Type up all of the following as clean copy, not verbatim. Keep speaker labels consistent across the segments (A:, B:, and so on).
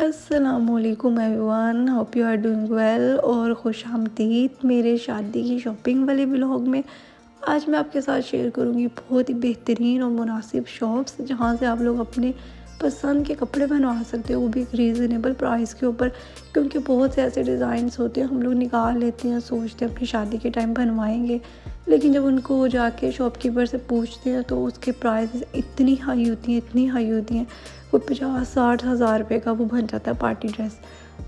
A: अस्सलामुअलैकुम everyone, hope you are doing well और खुशामदीद मेरे शादी की शॉपिंग वाले व्लॉग में। आज मैं आपके साथ शेयर करूंगी बहुत ही बेहतरीन और मुनासिब शॉप्स जहां से आप लोग अपने पसंद के कपड़े बनवा सकते हो, वो भी एक रीज़नेबल प्राइस के ऊपर। क्योंकि बहुत से ऐसे डिज़ाइंस होते हैं हम लोग निकाल लेते हैं, सोचते हैं अपनी शादी के टाइम बनवाएंगे, लेकिन जब उनको जाके शॉपकीपर से पूछते हैं तो उसके प्राइस इतनी हाई होती हैं। कोई 50-60 हज़ार रुपये का वो बन जाता है पार्टी ड्रेस।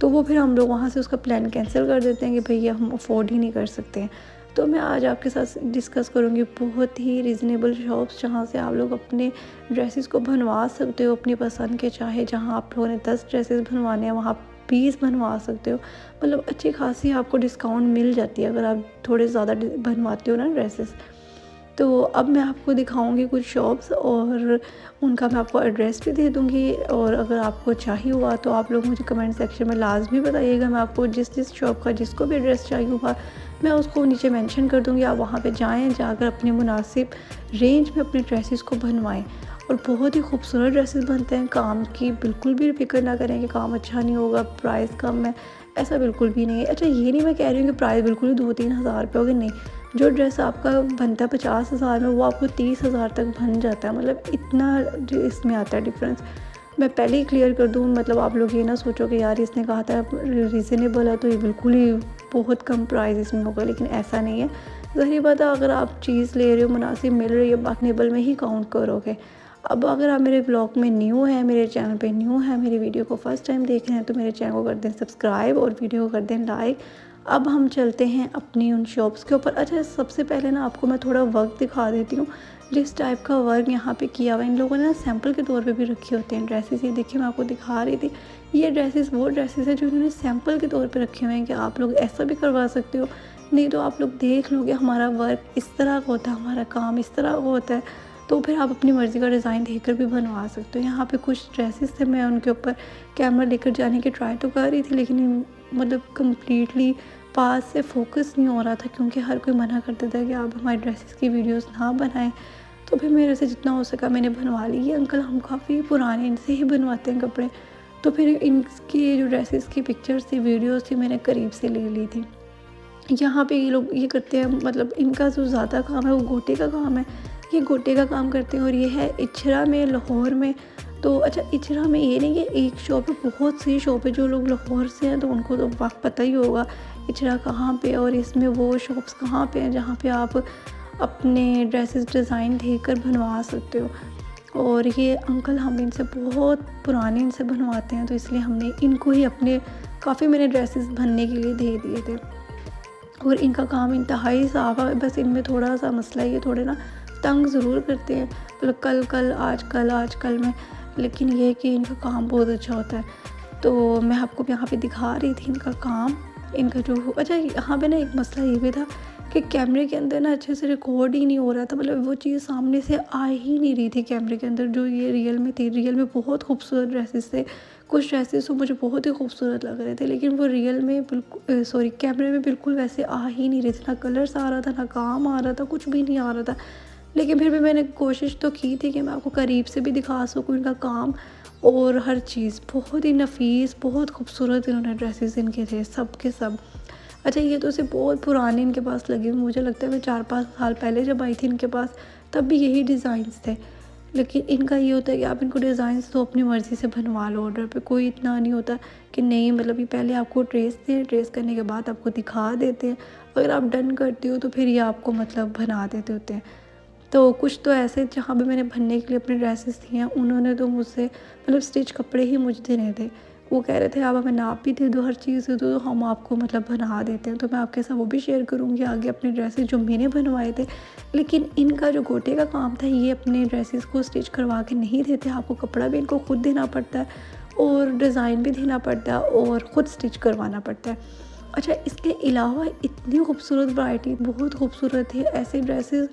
A: तो वो फिर हम लोग वहाँ से उसका प्लान कैंसिल कर देते हैं कि भैया हम अफोर्ड ही नहीं कर सकते हैं। तो मैं आज आपके साथ डिस्कस करूँगी बहुत ही रीज़नेबल शॉप्स जहाँ से आप लोग अपने ड्रेसेस को बनवा सकते हो अपनी पसंद के। चाहे जहाँ आप लोगों ने 10 ड्रेसेस बनवाने हैं वहाँ 20 बनवा सकते हो। मतलब अच्छी खासी आपको डिस्काउंट मिल जाती है अगर आप थोड़े ज़्यादा बनवाते हो ना ड्रेसेस। तो अब मैं आपको दिखाऊंगी कुछ शॉप्स और उनका मैं आपको एड्रेस भी दे दूंगी। और अगर आपको चाहिए हुआ तो आप लोग मुझे कमेंट सेक्शन में लाजमी बताइएगा। मैं आपको जिस शॉप का जिसको भी एड्रेस चाहिए होगा मैं उसको नीचे मेंशन कर दूंगी। आप वहां पे जाएं, जाकर अपने मुनासिब रेंज में अपने ड्रेसेस को बनवाएं। और बहुत ही खूबसूरत ड्रेसेस बनते हैं। काम की बिल्कुल भी फिक्र ना करें कि काम अच्छा नहीं होगा, प्राइस कम है, ऐसा बिल्कुल भी नहीं है। अच्छा, ये नहीं मैं कह रही हूँ कि प्राइस बिल्कुल ही 2-3 हज़ार रुपये होगी, नहीं। जो ड्रेस आपका बनता है 50 हज़ार में वो आपको 30 हज़ार तक बन जाता है। मतलब इतना इसमें आता है डिफरेंस। मैं पहले ही क्लियर कर दूँ, मतलब आप लोग ये ना सोचो कि यार इसने कहा था रीज़नेबल है तो ये बिल्कुल ही बहुत कम प्राइस इसमें होगा, लेकिन ऐसा नहीं है। ज़ाहिर बात है, अगर आप चीज़ ले रहे हो मुनासिब मिल रही है, रीज़नेबल में ही काउंट करोगे। अब अगर आप मेरे ब्लॉग में न्यू है, मेरे चैनल पे न्यू है, मेरी वीडियो को फर्स्ट टाइम देख रहे हैं तो मेरे चैनल को कर दें सब्सक्राइब और वीडियो को कर दें लाइक। अब हम चलते हैं अपनी उन शॉप्स के ऊपर। अच्छा, सबसे पहले ना आपको मैं थोड़ा वर्क दिखा देती हूँ। जिस टाइप का वर्क यहाँ पे किया हुआ है, इन लोगों ने ना सैंपल के तौर पे भी रखे होते हैं ड्रेसेस। ये देखिए मैं आपको दिखा रही थी, ये ड्रेसेस वो ड्रेसेस है जो इन्होंने सैंपल के तौर पे रखे हुए हैं कि आप लोग ऐसा भी करवा सकते हो। नहीं तो आप लोग देख लोगे हमारा वर्क इस तरह का होता है, हमारा काम इस तरह का होता है, तो फिर आप अपनी मर्ज़ी का डिज़ाइन देखकर भी बनवा सकते हो। यहाँ पे कुछ ड्रेसेस थे, मैं उनके ऊपर कैमरा लेकर जाने की ट्राई तो कर रही थी, लेकिन मतलब कम्प्लीटली पास से फोकस नहीं हो रहा था क्योंकि हर कोई मना करता था कि आप हमारे ड्रेसेस की वीडियोस ना बनाएं। तो फिर मेरे से जितना हो सका मैंने बनवा ली। ये अंकल हम काफ़ी पुराने इनसे ही बनवाते हैं कपड़े, तो फिर इनकी जो ड्रेसेस की पिक्चर्स थी, वीडियोस थी, मैंने करीब से ले ली थी। यहाँ पे ये लोग ये करते हैं, मतलब इनका जो ज़्यादा काम है वो गोटे का काम है। ये गोटे का काम करते हैं और ये है इचरा में, लाहौर में। तो अच्छा, इचरा में ये नहीं कि एक शॉप है, बहुत सी शॉप है। जो लोग लाहौर से हैं तो उनको तो पता ही होगा इचरा कहाँ पे, और इसमें वो शॉप्स कहाँ पे हैं जहाँ पे आप अपने ड्रेसेस डिज़ाइन देखकर बनवा सकते हो। और ये अंकल हम इनसे बहुत पुराने इनसे बनवाते हैं, तो इसलिए हमने इनको ही अपने काफ़ी मैंने ड्रेसेस बनने के लिए दे दिए थे। और इनका काम इंतहाई साफ़ है, बस इनमें थोड़ा सा मसला है, ये थोड़े ना तंग ज़रूर करते हैं, मतलब आज कल में। लेकिन ये है कि इनका काम बहुत अच्छा होता है। तो मैं आपको यहाँ पे दिखा रही थी इनका काम, इनका जो अच्छा यहाँ पे ना एक मसला ये भी था कि कैमरे के अंदर ना अच्छे से रिकॉर्ड ही नहीं हो रहा था। मतलब वो चीज़ सामने से आ ही नहीं रही थी कैमरे के अंदर जो ये रियल में थी। रियल में बहुत खूबसूरत ड्रेसेस थे, कुछ ड्रेसेस तो मुझे बहुत ही खूबसूरत लग रहे थे, लेकिन वो रियल में बिल्कुल कैमरे में बिल्कुल वैसे आ ही नहीं रहे थे। ना कलर्स आ रहा था, ना काम आ रहा था, कुछ भी नहीं आ रहा था। लेकिन फिर भी मैंने कोशिश तो की थी कि मैं आपको करीब से भी दिखा सकूँ इनका काम। और हर चीज़ बहुत ही नफीस, बहुत खूबसूरत इन्होंने ड्रेसेस इनके थे, सब के सब। अच्छा, ये तो सिर्फ बहुत पुराने इनके पास लगे हुए, मुझे लगता है मैं 4-5 साल पहले जब आई थी इनके पास तब भी यही डिज़ाइंस थे। लेकिन इनका ये होता है कि आप इनको डिज़ाइंस तो अपनी मर्ज़ी से बनवा लो ऑर्डर पे। कोई इतना नहीं होता कि नहीं, मतलब ये पहले आपको ट्रेस करने के बाद आपको दिखा देते हैं। अगर आप डन करते हो तो फिर ये आपको मतलब बना देते होते हैं। तो कुछ तो ऐसे जहाँ पे मैंने बनने के लिए अपने ड्रेसेस दिए हैं, उन्होंने तो मुझसे मतलब स्टिच कपड़े ही मुझे देने थे। वो कह रहे थे आप हमें नाप भी दे दो, हर चीज़ दे दो, तो हम आपको मतलब बना देते हैं। तो मैं आपके साथ वो भी शेयर करूँगी आगे अपने ड्रेसेस जो मैंने बनवाए थे। लेकिन इनका जो गोटे का काम था, ये अपने ड्रेसेस को स्टिच करवा के नहीं देते। आपको कपड़ा भी इनको खुद देना पड़ता है और डिज़ाइन भी देना पड़ता है और ख़ुद स्टिच करवाना पड़ता है। अच्छा, इसके अलावा इतनी खूबसूरत वैरायटी, बहुत खूबसूरत है ऐसे ड्रेसेस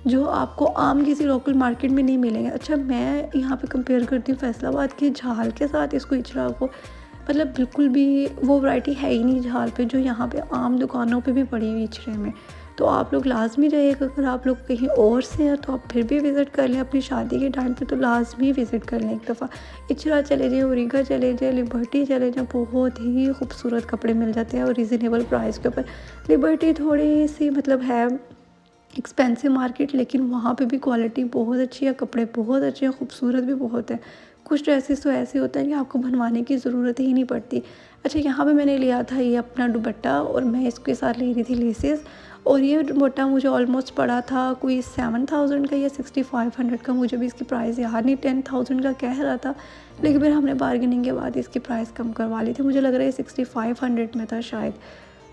A: जो आपको आम किसी लोकल मार्केट में नहीं मिलेंगे। अच्छा, मैं यहाँ पे कंपेयर करती हूँ फैसलाबाद की झाल के साथ इसको, इचरा को। मतलब बिल्कुल भी वो वैरायटी है ही नहीं झाल पे जो यहाँ पे आम दुकानों पे भी पड़ी हुई इचरे में। तो आप लोग लाज़मी जाइएगा। अगर आप लोग कहीं और से हैं तो आप फिर भी विज़िट कर लें, अपनी शादी के टाइम पे तो लाज़मी विज़िट कर लें एक दफ़ा। इचरा चले जाएँ, औरिगा चले जाएँ, लिबर्टी चले जाएँ, बहुत ही खूबसूरत कपड़े मिल जाते हैं और रिज़नेबल प्राइस के ऊपर। लिबर्टी थोड़ी सी मतलब है एक्सपेंसिव मार्केट, लेकिन वहाँ पे भी क्वालिटी बहुत अच्छी है, कपड़े बहुत अच्छे हैं, खूबसूरत भी बहुत है। कुछ ड्रेसेस तो ऐसे होते हैं कि आपको बनवाने की ज़रूरत ही नहीं पड़ती। अच्छा, यहाँ पे मैंने लिया था ये अपना दुपट्टा और मैं इसके साथ ले रही थी लेसेस, और ये दुपट्टा मुझे ऑलमोस्ट पड़ा था कोई 7000 का या 6500 का, मुझे भी इसकी प्राइस याद नहीं, 10000 का कह रहा था, लेकिन फिर हमने बार्गेनिंग के बाद इसकी प्राइस कम करवा ली थी। मुझे लग रहा है 6500 में था शायद,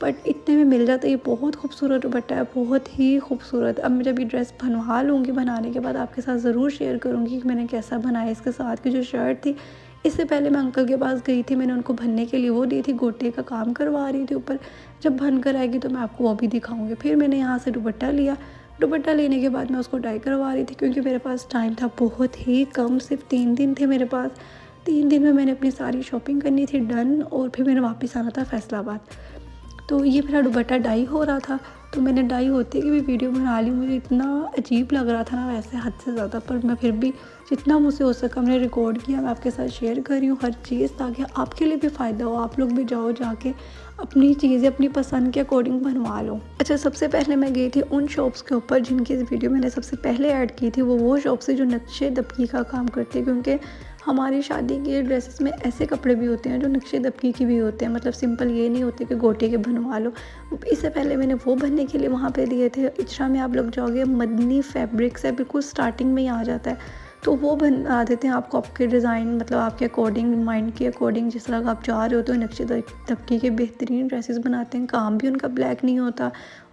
A: बट इतने में मिल जाता है। ये बहुत खूबसूरत दुपट्टा है, बहुत ही खूबसूरत। अब मैं जब ये ड्रेस बनवा लूँगी, बनाने के बाद आपके साथ ज़रूर शेयर करूँगी कि मैंने कैसा बनाया। इसके साथ की जो शर्ट थी, इससे पहले मैं अंकल के पास गई थी, मैंने उनको भनने के लिए वो दी थी, गोटे का काम करवा रही थी ऊपर। जब बन कर आएगी तो मैं आपको वो भी दिखाऊँगी। फिर मैंने यहाँ से दुपट्टा लिया, दुपट्टा लेने के बाद मैं उसको डाई करवा रही थी, क्योंकि मेरे पास टाइम था बहुत ही कम, सिर्फ 3 दिन थे मेरे पास। 3 दिन में मैंने अपनी सारी शॉपिंग करनी थी डन, और फिर मैंने वापस आना था फैसलाबाद। तो ये मेरा दुपट्टा डाई हो रहा था, तो मैंने डाई होते की भी वीडियो बना ली। मुझे इतना अजीब लग रहा था ना, वैसे हद से ज़्यादा, पर मैं फिर भी जितना मुझसे हो सका मैंने रिकॉर्ड किया। मैं आपके साथ शेयर कर रही हूँ हर चीज़, ताकि आपके लिए भी फ़ायदा हो, आप लोग भी जाओ जाके अपनी चीज़ें अपनी पसंद के अकॉर्डिंग बनवा लो। अच्छा, सबसे पहले मैं गई थी उन शॉप्स के ऊपर जिनकी वीडियो मैंने सबसे पहले ऐड की थी। वो शॉप्स है जो नक्शे दबकी का काम करती है, क्योंकि हमारी शादी के ड्रेसेस में ऐसे कपड़े भी होते हैं जो नक्शे दबकी की भी होते हैं, मतलब सिंपल ये नहीं होते कि गोटे के बनवा लो। इससे पहले मैंने वो बनने के लिए वहाँ पे दिए थे। इचरा में आप लोग जाओगे, मदनी फैब्रिक्स है, बिल्कुल स्टार्टिंग में ही आ जाता है, तो वो बना देते हैं आपको आपके डिज़ाइन, मतलब आपके अकॉर्डिंग, माइंड के अकॉर्डिंग, जिस तरह का आप चाह रहे हो। तो नक्शे दबकी के बेहतरीन ड्रेसेस बनाते हैं, काम भी उनका ब्लैक नहीं होता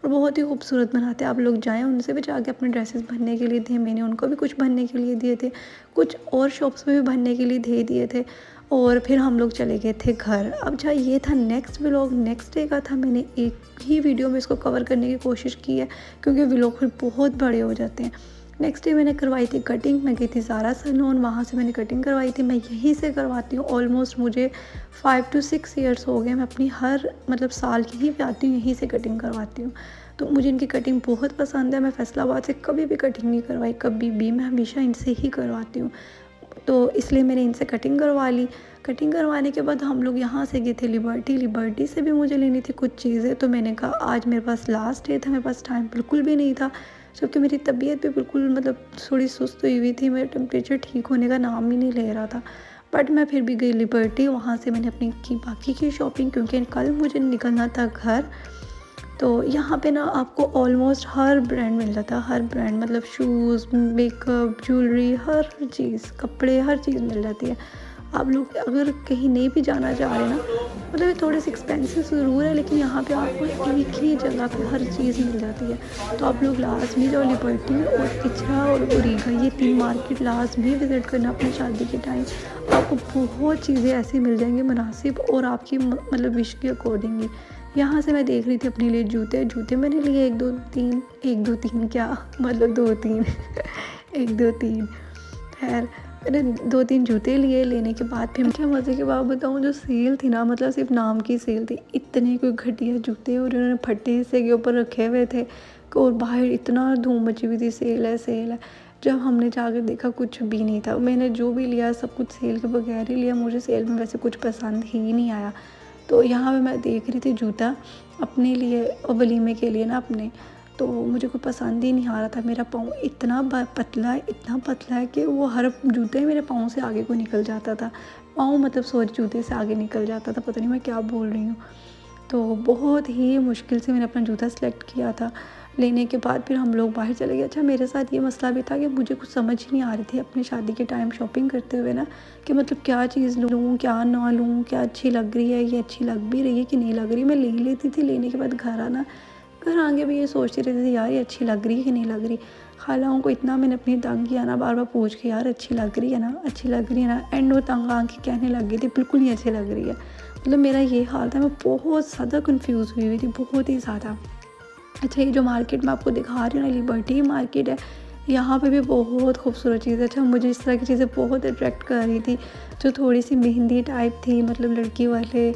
A: और बहुत ही खूबसूरत बनाते हैं। आप लोग जाएँ, उनसे भी जाके अपने ड्रेसेस बनने के लिए दें। मैंने उनको भी कुछ बनने के लिए दिए थे, कुछ और शॉप्स में भी बनने के लिए दे दिए थे, और फिर हम लोग चले गए थे घर। अब जहाँ ये था नेक्स्ट व्लॉग, नेक्स्ट डे का था। मैंने एक ही वीडियो में इसको कवर करने की कोशिश की है, क्योंकि व्लॉग फिर बहुत बड़े हो जाते हैं। नेक्स्ट डे मैंने करवाई थी कटिंग, मैं गई थी ज़ारा सैलून, वहाँ से मैंने कटिंग करवाई थी। मैं यहीं से करवाती हूँ, ऑलमोस्ट मुझे 5 to 6 ईयर्स हो गए। मैं अपनी हर मतलब साल की ही आती हूँ, यहीं से कटिंग करवाती हूँ। तो मुझे इनकी कटिंग बहुत पसंद है। मैं फैसलाबाद से कभी भी कटिंग नहीं करवाई, कभी भी, मैं हमेशा इनसे ही करवाती हूँ। तो इसलिए मैंने इनसे कटिंग करवा ली। कटिंग करवाने के बाद हम लोग यहाँ से गए थे लिबर्टी से भी मुझे लेनी थी कुछ चीज़ें। तो मैंने कहा आज मेरे पास लास्ट डे था, मेरे पास टाइम बिल्कुल भी नहीं था, क्योंकि मेरी तबीयत भी बिल्कुल मतलब थोड़ी सुस्त हुई थी, मेरा टेम्परेचर ठीक होने का नाम ही नहीं ले रहा था। बट मैं फिर भी गई लिबर्टी, वहाँ से मैंने अपनी की बाकी की शॉपिंग, क्योंकि कल मुझे निकलना था घर। तो यहाँ पे ना आपको ऑलमोस्ट हर ब्रांड मिल जाता है, हर ब्रांड, मतलब शूज़, मेकअप, ज्वेलरी, हर चीज़, कपड़े, हर चीज़ मिल जाती है। आप लोग अगर कहीं नहीं भी जाना चाह रहे ना, मतलब ये थोड़े से एक्सपेंसिव ज़रूर है, लेकिन यहाँ पे आपको एक ही जगह पे हर चीज़ मिल जाती है। तो आप लोग लाजमी जाओ, लिबर्टी और इचरा और औरिगा, ये 3 मार्केट लाजमी विज़िट करना अपनी शादी के टाइम। आपको बहुत चीज़ें ऐसी मिल जाएंगी मुनासिब और आपकी मतलब विश के अकॉर्डिंग ही। यहाँ से मैं देख रही थी अपने लिए जूते मैंने लिए 1 2 3 क्या मतलब 2-3 1 2 3 खैर मैंने 2-3 जूते लिए। लेने के बाद फिर अच्छा, मज़े की बात बताऊँ, जो सेल थी ना, मतलब सिर्फ नाम की सेल थी, इतने कोई घटिया जूते और उन्होंने फट्टे हिस्से के ऊपर रखे हुए थे, और बाहर इतना धूम मची हुई थी, सेल है। जब हमने जाकर देखा कुछ भी नहीं था। मैंने जो भी लिया सब कुछ सेल के बगैर ही लिया, मुझे सेल में वैसे कुछ पसंद ही नहीं आया। तो यहाँ पे मैं देख रही थी जूता अपने लिए और वलीमे के लिए ना अपने, तो मुझे कोई पसंद ही नहीं आ रहा था। मेरा पाँव इतना इतना पतला है कि वो हर जूते मेरे पाँव से आगे को निकल जाता था। पाँव मतलब सॉरी, जूते से आगे निकल जाता था, पता नहीं मैं क्या बोल रही हूँ। तो बहुत ही मुश्किल से मैंने अपना जूता सेलेक्ट किया था। लेने के बाद फिर हम लोग बाहर चले गए। अच्छा, मेरे साथ ये मसला भी था कि मुझे कुछ समझ ही नहीं आ रही थी अपनी शादी के टाइम शॉपिंग करते हुए ना, कि मतलब क्या चीज़ लूँ क्या ना लूँ, क्या अच्छी लग रही है, ये अच्छी लग भी रही है कि नहीं लग रही। मैं ले लेती थी, लेने के बाद घर आगे भी ये सोचती रहती थी यार ये अच्छी लग रही है कि नहीं लग रही। खालाओं को इतना मैंने अपनी तंग किया ना, बार बार पूछ के यार अच्छी लग रही है ना, अच्छी लग रही है ना। एंड वो तंग आके कहने लग गई थी बिल्कुल नहीं अच्छी लग रही है। मतलब मेरा ये हाल था, मैं बहुत ज़्यादा कन्फ्यूज़ हुई थी, बहुत ही ज़्यादा। अच्छा, ये जो मार्केट मैं आपको दिखा रही हूँ ना, लिबर्टी मार्केट है, यहाँ पे भी बहुत खूबसूरत चीज़ है। अच्छा, मुझे इस तरह की चीज़ें बहुत अट्रैक्ट कर रही थी, जो थोड़ी सी मेहंदी टाइप थी, मतलब लड़की वाले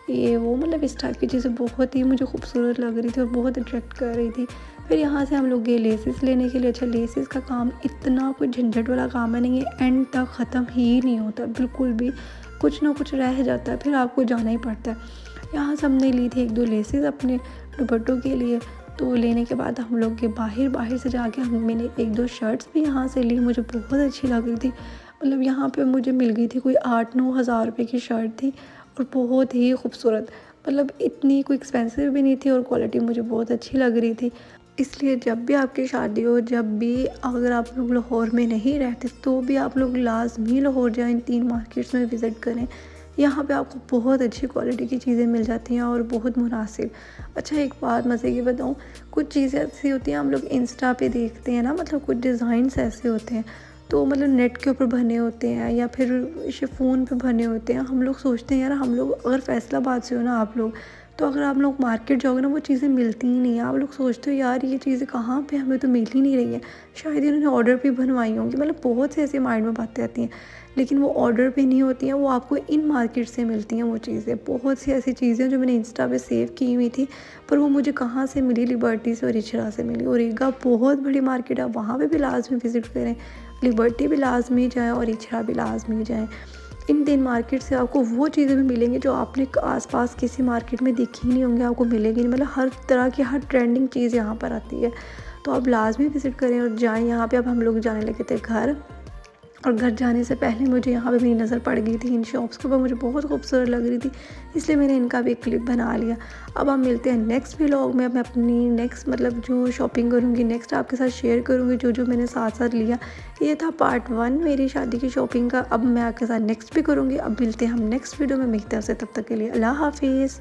A: ये वो, मतलब इस टाइप की चीज़ें बहुत ही मुझे खूबसूरत लग रही थी और बहुत अट्रैक्ट कर रही थी। फिर यहाँ से हम लोग गए लेसिस लेने के लिए। अच्छा, लेसिस का काम इतना कोई झंझट वाला काम है नहीं है, एंड तक ख़त्म ही नहीं होता बिल्कुल भी, कुछ ना कुछ रह जाता है, फिर आपको जाना ही पड़ता है। यहाँ से हमने ली थी 1-2 लेसिस अपने दुपट्टों के लिए। तो लेने के बाद हम लोग के बाहर से जाके मैंने 1-2 शर्ट्स भी यहाँ से ली, मुझे बहुत अच्छी लग रही थी। मतलब यहाँ पे मुझे मिल गई थी कोई 8-9 हज़ार रुपये की शर्ट थी और बहुत ही खूबसूरत, मतलब इतनी कोई एक्सपेंसिव भी नहीं थी और क्वालिटी मुझे बहुत अच्छी लग रही थी। इसलिए जब भी आपकी शादी हो, जब भी अगर आप लोग लाहौर में नहीं रहते तो भी आप लोग लाज़मी लाहौर जाएँ, इन 3 मार्केट्स में विज़िट करें। यहाँ पे आपको बहुत अच्छी क्वालिटी की चीज़ें मिल जाती हैं और बहुत मुनासिब। अच्छा, एक बात मज़े की बताऊँ, कुछ चीज़ें ऐसी होती हैं हम लोग इंस्टा पे देखते हैं ना, मतलब कुछ डिज़ाइंस ऐसे होते हैं तो मतलब नेट के ऊपर बने होते हैं या फिर शिफॉन पे बने होते हैं। हम लोग सोचते हैं यार, हम लोग अगर फैसलाबाद से हो ना आप लोग, तो अगर आप लोग मार्केट जाओगे ना वो चीज़ें मिलती ही नहीं है। आप लोग सोचते हो यार ये चीज़ें कहाँ पे, हमें तो मिल ही नहीं रही है, शायद इन्होंने ऑर्डर पे बनवाई होंगी, मतलब बहुत से ऐसे माइंड में बातें आती हैं। लेकिन वो ऑर्डर पे नहीं होती हैं, वो आपको इन मार्केट से मिलती हैं वो चीज़ें। बहुत सी ऐसी चीज़ें जो मैंने इंस्टा पे सेव की हुई थी, पर वो मुझे कहाँ से मिली, लिबर्टी से और इचरा से मिली। और ईगा बहुत बड़ी मार्केट है, वहाँ पे भी लाजमी विज़िट करें, लिबर्टी भी लाजमी जाएँ और इचरा भी लाजमी जाएँ। इन 3 मार्केट से आपको वो चीज़ें भी मिलेंगी जो आपने आसपास किसी मार्केट में देखी ही नहीं होंगी, आपको मिलेगी नहीं। मतलब हर तरह की हर ट्रेंडिंग चीज़ यहाँ पर आती है, तो आप लाजमी विज़िट करें और जाएँ। यहाँ पे अब हम लोग जाने लगे थे घर, और घर जाने से पहले मुझे यहाँ पे मेरी नज़र पड़ गई थी इन शॉप्स के ऊपर, मुझे बहुत खूबसूरत लग रही थी, इसलिए मैंने इनका भी एक क्लिप बना लिया। अब हम मिलते हैं नेक्स्ट व्लॉग में। अब मैं अपनी नेक्स्ट, मतलब जो शॉपिंग करूँगी नेक्स्ट, आपके साथ शेयर करूँगी जो जो मैंने साथ साथ लिया। ये था पार्ट 1 मेरी शादी की शॉपिंग का। अब मैं आपके साथ नेक्स्ट भी करूँगी। अब मिलते हैं हम नेक्स्ट वीडियो में, मिलते हैं उससे, तब तक के लिए अल्लाह हाफिज़।